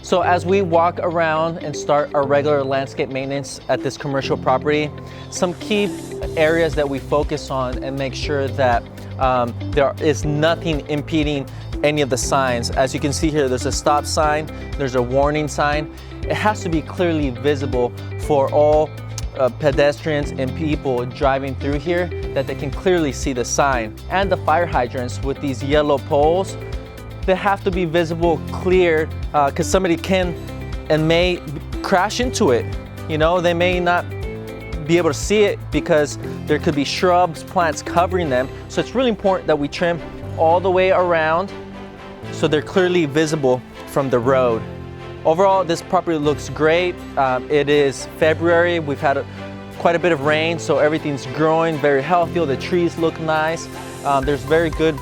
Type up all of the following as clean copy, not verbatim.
So as we walk around and start our regular landscape maintenance at this commercial property, some key areas that we focus on and make sure that there is nothing impeding any of the signs. As you can see here, there's a stop sign, there's a warning sign. It has to be clearly visible for all pedestrians and people driving through here, that they can clearly see the sign. And the fire hydrants with these yellow poles, they have to be visible, clear, because somebody can and may crash into it. You know, they may not be able to see it because there could be shrubs, plants covering them. So it's really important that we trim all the way around so they're clearly visible from the road. Overall, this property looks great. It is February. We've had quite a bit of rain, so everything's growing very healthy. The trees look nice. There's very good,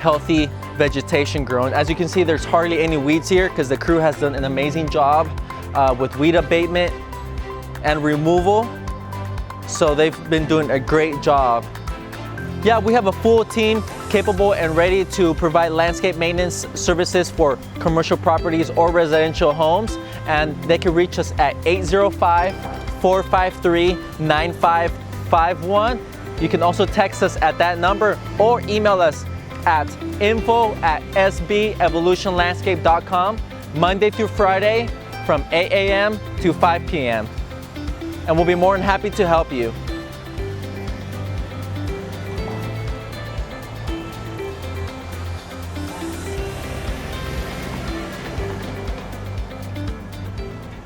healthy vegetation growing. As you can see, there's hardly any weeds here because the crew has done an amazing job with weed abatement and removal. So they've been doing a great job. Yeah, we have a full team capable and ready to provide landscape maintenance services for commercial properties or residential homes. And they can reach us at 805-453-9551. You can also text us at that number or email us at info@sbevolutionlandscape.com, Monday through Friday from 8 a.m. to 5 p.m. And we'll be more than happy to help you.